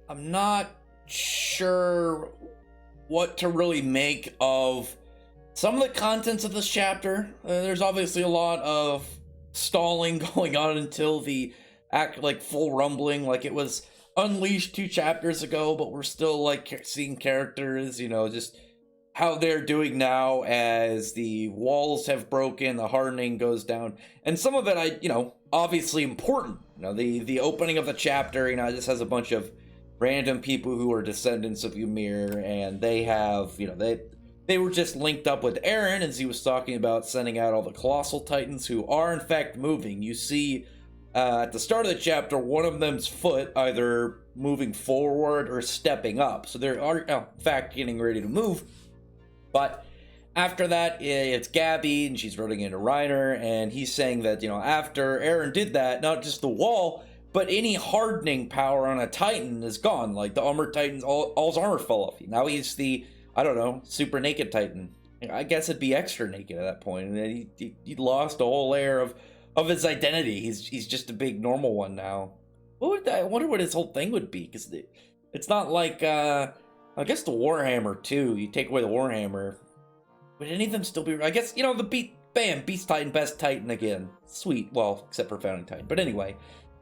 I'm not sure what to really make of some of the contents of this chapter. There's obviously a lot of stalling going on until the act like full rumbling, like it was unleashed 2 chapters ago, but we're still like seeing characters, just how they're doing now as the walls have broken, the hardening goes down, and some of it obviously important. The opening of the chapter, just has a bunch of random people who are descendants of Ymir, and they have, they were just linked up with Eren as he was talking about sending out all the colossal titans who are in fact moving. You see at the start of the chapter, one of them's foot either moving forward or stepping up. So they are, in fact, getting ready to move. But after that, it's Gabby, and she's running into Reiner, and he's saying that, after Eren did that, not just the wall, but any hardening power on a Titan is gone. Like, the armored Titans, all his armor fell off. Now he's the, I don't know, super naked Titan. I guess it'd be extra naked at that point, and then he lost a whole layer of his identity. He's just a big normal one now. I wonder what his whole thing would be, because it's not like, I guess the Warhammer, too. You take away the Warhammer. Would any of them still be... I guess, Beast Titan, best Titan again. Sweet. Well, except for Founding Titan. But anyway,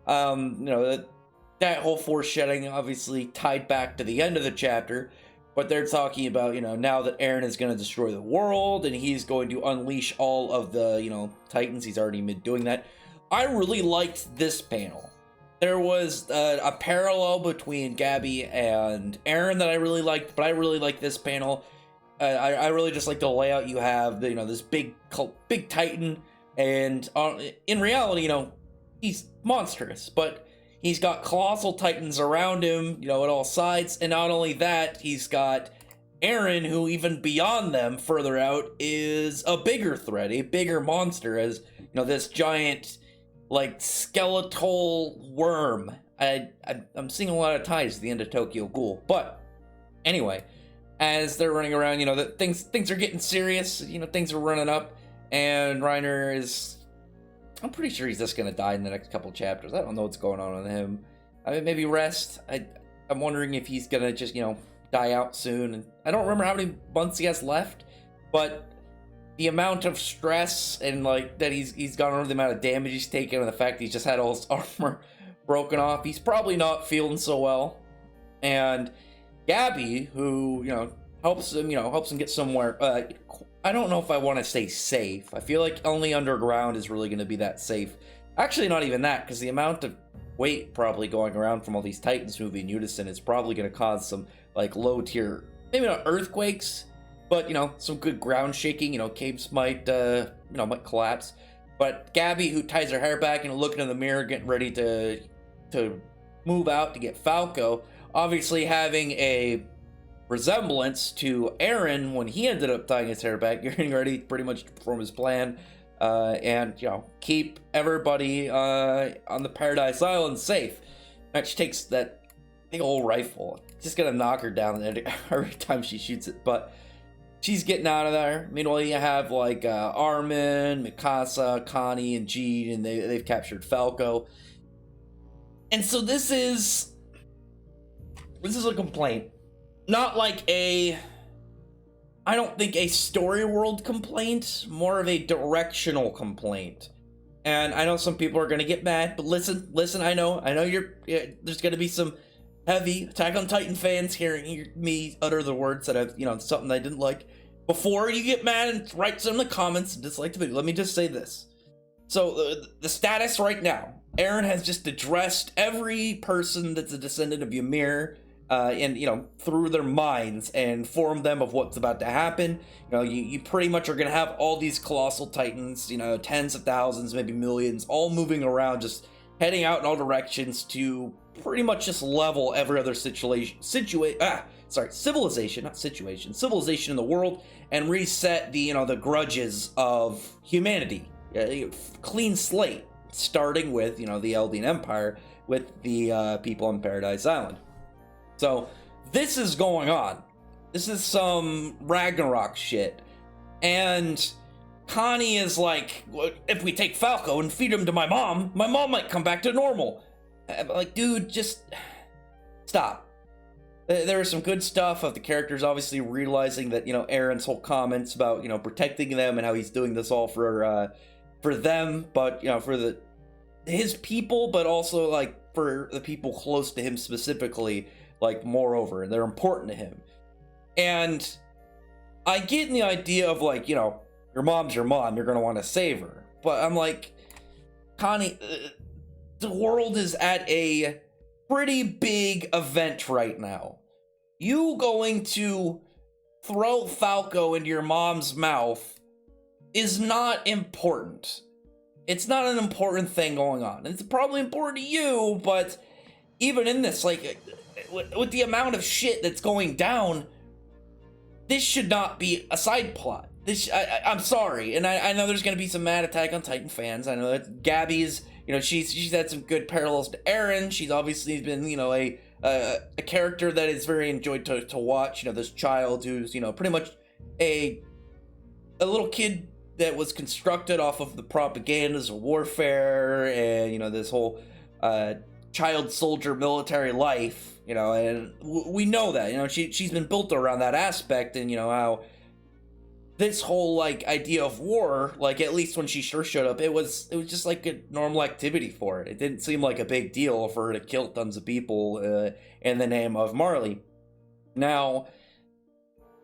that whole foreshadowing obviously tied back to the end of the chapter. But they're talking about, now that Eren is going to destroy the world, and he's going to unleash all of the, Titans. He's already been doing that. I really liked this panel. There was a parallel between Gabby and Eren that I really liked, but I really like this panel. I really just like the layout you have, this big Titan, and in reality, he's monstrous, but he's got colossal Titans around him, at all sides, and not only that, he's got Eren, who even beyond them, further out, is a bigger threat, a bigger monster, as, this giant, like, skeletal worm. I'm seeing a lot of ties to the end of Tokyo Ghoul. But anyway, as they're running around, things are getting serious. Things are running up, and Reiner is... I'm pretty sure he's just gonna die in the next couple chapters. I don't know what's going on with him. I mean, maybe rest. I'm wondering if he's gonna just, die out soon. And I don't remember how many months he has left, but the amount of stress and that he's gone over, the amount of damage he's taken, and the fact he's just had all his armor broken off, he's probably not feeling so well. And Gabby, who helps him get somewhere. I don't know if I want to say safe. I feel like only underground is really going to be that safe. Actually, not even that, because the amount of weight probably going around from all these Titans moving in unison is probably going to cause some low tier, maybe not earthquakes, but, some good ground shaking. Caves might collapse. But Gabby, who ties her hair back and looking in the mirror, getting ready to move out to get Falco, obviously having a resemblance to Eren when he ended up tying his hair back, getting ready pretty much to perform his plan, and, keep everybody on the Paradise Island safe. And she takes that big old rifle. Just gonna knock her down every time she shoots it, but... she's getting out of there. Meanwhile, you have Armin, Mikasa, Connie, and Jean, and they've captured Falco. And so this is a complaint. Not I don't think a story world complaint, more of a directional complaint. And I know some people are gonna get mad, but listen, I know there's gonna be some heavy Attack on Titan fans hearing me utter the words that I've, something I didn't like. Before you get mad and write some in the comments and dislike the video, let me just say this. So, the status right now, Eren has just addressed every person that's a descendant of Ymir, and, through their minds, and informed them of what's about to happen. You pretty much are going to have all these colossal Titans, tens of thousands, maybe millions, all moving around, just heading out in all directions to pretty much just level every other civilization in the world, and reset the grudges of humanity. Clean slate, starting with the Eldian Empire, with the people on Paradise Island. So this is going on. This is some Ragnarok shit, and Connie is like, if we take Falco and feed him to my mom might come back to normal. Dude, just stop. There was some good stuff of the characters obviously realizing that, Aaron's whole comments about, protecting them and how he's doing this all for them, but, for his people, but also, like, for the people close to him specifically, like, moreover, they're important to him. And I get in the idea of, like, your mom's your mom, you're going to want to save her. But I'm like, Connie, the world is at a pretty big event right now. You going to throw Falco into your mom's mouth is not important. It's not an important thing going on. It's probably important to you, but even in this, like, with the amount of shit that's going down, this should not be a side plot. I'm sorry, and I know there's going to be some mad Attack on Titan fans. I know that Gabby's, she's had some good parallels to Eren. She's obviously been, a character that is very enjoyed to watch. This child who's, pretty much a little kid that was constructed off of the propagandas of warfare and, this whole child soldier military life, and we know that, she's been built around that aspect, and, how this whole, like, idea of war, like, at least when she sure showed up, it was just like a normal activity for her. It didn't seem like a big deal for her to kill tons of people in the name of Marley. Now,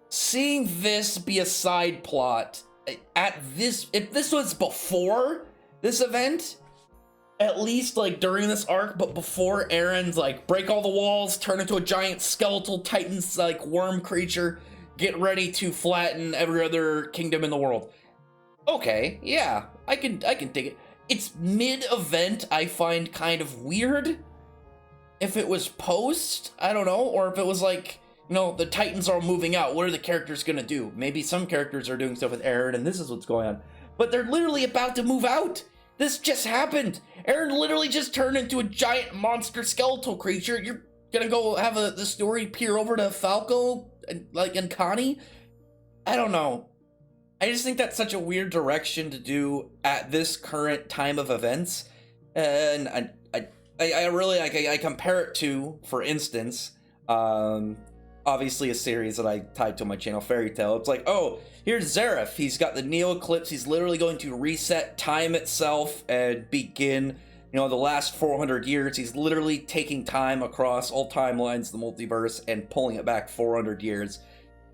seeing this be a side plot if this was before this event, at least, like, during this arc, but before Eren's, like, break all the walls, turn into a giant skeletal Titan's, like, worm creature, get ready to flatten every other kingdom in the world. Okay, yeah, I can dig it. It's mid-event, I find kind of weird. If it was post, I don't know, or if it was like, the Titans are moving out, what are the characters gonna do? Maybe some characters are doing stuff with Eren, and this is what's going on. But they're literally about to move out! This just happened! Eren literally just turned into a giant monster skeletal creature. You're gonna go have the story peer over to Falco and Connie? I don't know. I just think that's such a weird direction to do at this current time of events. And I really, like, I compare it to, for instance, obviously a series that I tied to my channel, Fairy Tail. It's like, oh, here's Zareth. He's got the Neo Eclipse. He's literally going to reset time itself and begin, the last 400 years. He's literally taking time across all timelines, the multiverse, and pulling it back 400 years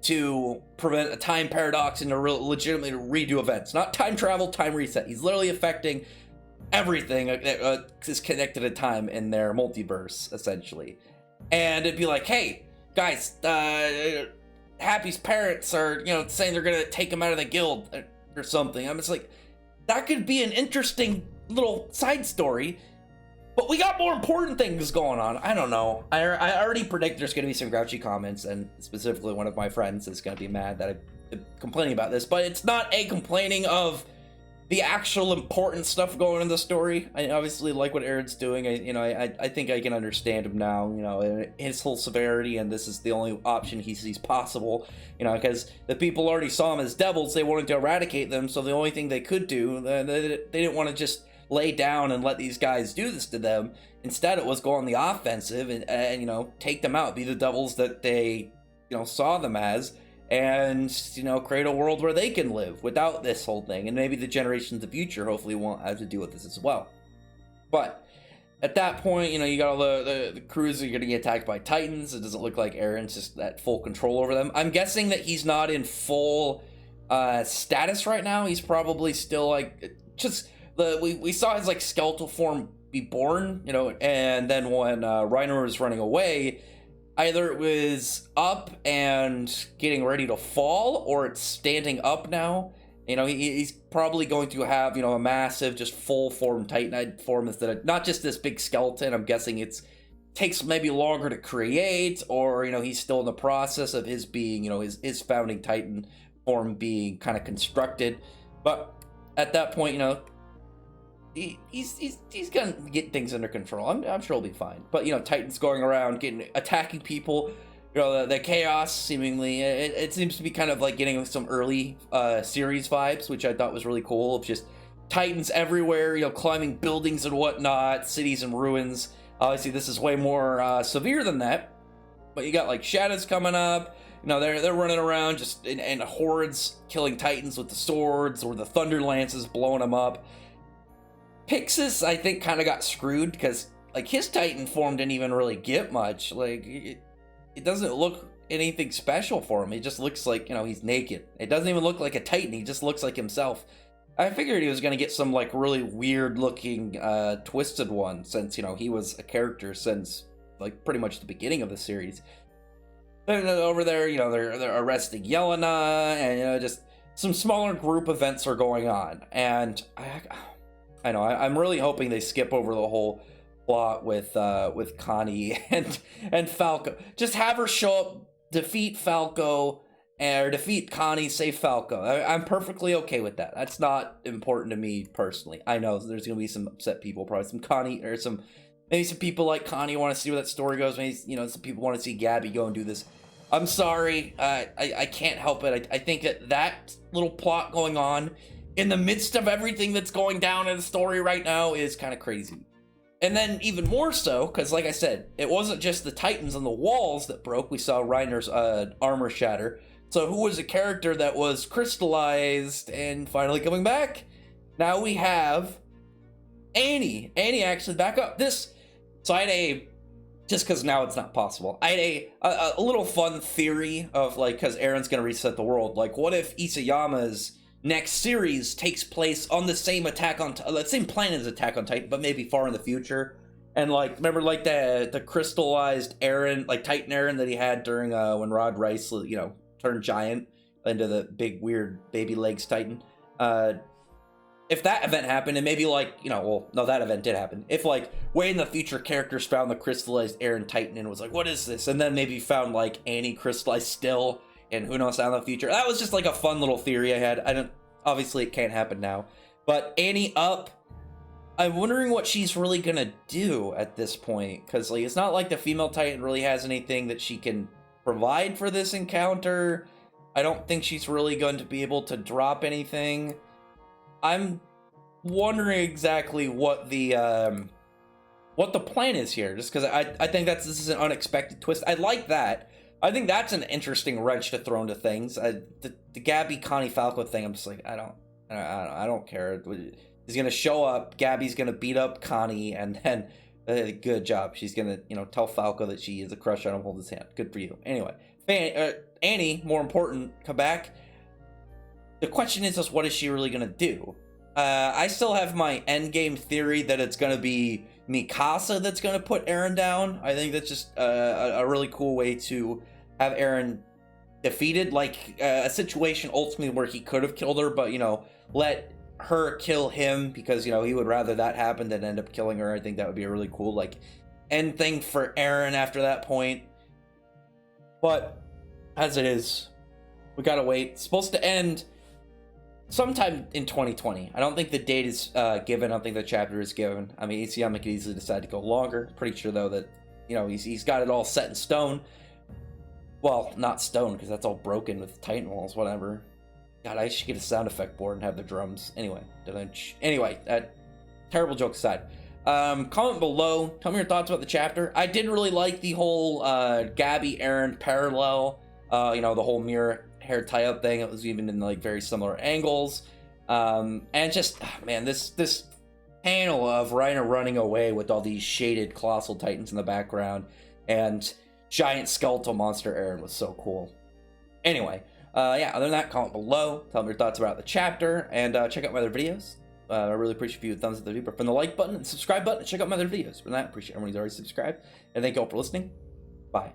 to prevent a time paradox and to legitimately redo events. Not time travel, time reset. He's literally affecting everything that is connected to time in their multiverse, essentially. And it'd be like, hey, guys, Happy's parents are, saying they're gonna take him out of the guild or something. I'm just like, that could be an interesting little side story, but we got more important things going on. I don't know. I already predict there's gonna be some grouchy comments, and specifically one of my friends is gonna be mad that I'm complaining about this, but it's not a complaining of the actual important stuff going in the story. I obviously like what Eren's doing. I think I can understand him now, his whole severity, and this is the only option he sees possible, because the people already saw him as devils. They wanted to eradicate them, so the only thing they could do, they didn't want to just lay down and let these guys do this to them. Instead, it was go on the offensive and take them out, be the devils that they, saw them as, and create a world where they can live without this whole thing, and maybe the generations of the future hopefully won't have to deal with this as well. But at that point, you got all the crews are gonna get attacked by Titans. It doesn't look like Eren's just at full control over them. I'm guessing that he's not in full status right now. He's probably still like just we saw his like skeletal form be born, and then when Reiner was running away, either it was up and getting ready to fall, or it's standing up now. He's probably going to have, a massive, just full form Titanite form instead of not just this big skeleton. I'm guessing it takes maybe longer to create, or, he's still in the process of his being, his founding Titan form being kind of constructed. But at that point, he's gonna get things under control. I'm sure he'll be fine. But Titans going around attacking people, the chaos seemingly it seems to be kind of like getting some early series vibes, which I thought was really cool, of just Titans everywhere, climbing buildings and whatnot, cities in ruins. Obviously this is way more severe than that, But you got like Shadows coming up. You know, they're running around just in hordes, killing Titans with the swords, or the Thunder Lances blowing them up. Pixis, I think, kind of got screwed because like his Titan form didn't even really get much. Like it doesn't look anything special for him. He just looks like, you know, he's naked. It doesn't even look like a Titan. He just looks like himself. I figured he was going to get some like really weird looking twisted one, since, you know, he was a character since like pretty much the beginning of the series. And over there, you know, they're arresting Yelena, and, you know, just some smaller group events are going on. And I know I'm really hoping they skip over the whole plot with Connie and Falco. Just have her show up, defeat Falco, or defeat Connie, save Falco. I'm perfectly okay with that. That's not important to me personally. I know there's gonna be some upset people, probably some Connie, or maybe some people like Connie want to see where that story goes. Maybe, you know, some people want to see Gabby go and do this. I'm sorry, I can't help it. I think that little plot going on in the midst of everything that's going down in the story right now is kind of crazy. And then even more so, because like I said, it wasn't just the Titans on the walls that broke. We saw Reiner's armor shatter. So who was a character that was crystallized and finally coming back? Now we have Annie. Annie actually back up. So I had just because now it's not possible, I had a little fun theory of, like, because Eren's going to reset the world. Like, what if Isayama's next series takes place on the same same planet as Attack on Titan, but maybe far in the future? And, like, remember, like, the crystallized Eren, like, Titan Eren that he had during, when Rod Rice, you know, turned giant into the big, weird baby legs Titan? If that event happened, and maybe, like, you know, well, no, that event did happen. If, like, way in the future, characters found the crystallized Eren Titan and was like, what is this? And then maybe found, like, Annie crystallized still, and who knows how in the future. That was just, like, a fun little theory I had. Obviously, it can't happen now. But Annie up, I'm wondering what she's really gonna do at this point. Because, like, it's not like the female Titan really has anything that she can provide for this encounter. I don't think she's really going to be able to drop anything. I'm wondering exactly what the plan is here, just because I think this is an unexpected twist. I like that. I think that's an interesting wrench to throw into things. The Gabby Connie Falco thing, I'm just like, I don't care. He's gonna show up, Gabby's gonna beat up Connie, and then good job. She's gonna, you know, tell Falco that she is a crush on him, hold his hand. Good for you. Anyway, Annie, more important, come back. The question is just, what is she really gonna do? I still have my endgame theory that it's gonna be Mikasa that's gonna put Eren down. I think that's just a really cool way to have Eren defeated, like a situation ultimately where he could have killed her, but, you know, let her kill him, because, you know, he would rather that happen than end up killing her. I think that would be a really cool, like, end thing for Eren after that point. But as it is, we gotta wait. It's supposed to end sometime in 2020. I don't think the date is given. I don't think the chapter is given. I mean, Isayama could easily decide to go longer. Pretty sure, though, that, you know, he's got it all set in stone. Well, not stone, because that's all broken with Titan walls, whatever. God, I should get a sound effect board and have the drums. Anyway, terrible joke aside. Comment below. Tell me your thoughts about the chapter. I didn't really like the whole Gabby Eren parallel. You know, the whole mirror hair tie-up thing. It was even in, like, very similar angles. And just, man, this panel of Reiner running away with all these shaded colossal titans in the background and giant skeletal monster Eren was so cool. Anyway, yeah, other than that, comment below. Tell me your thoughts about the chapter, and check out my other videos. I really appreciate if you would thumbs up the video, from the like button and subscribe button, and check out my other videos. For that, I appreciate everyone who's already subscribed, and thank you all for listening. Bye.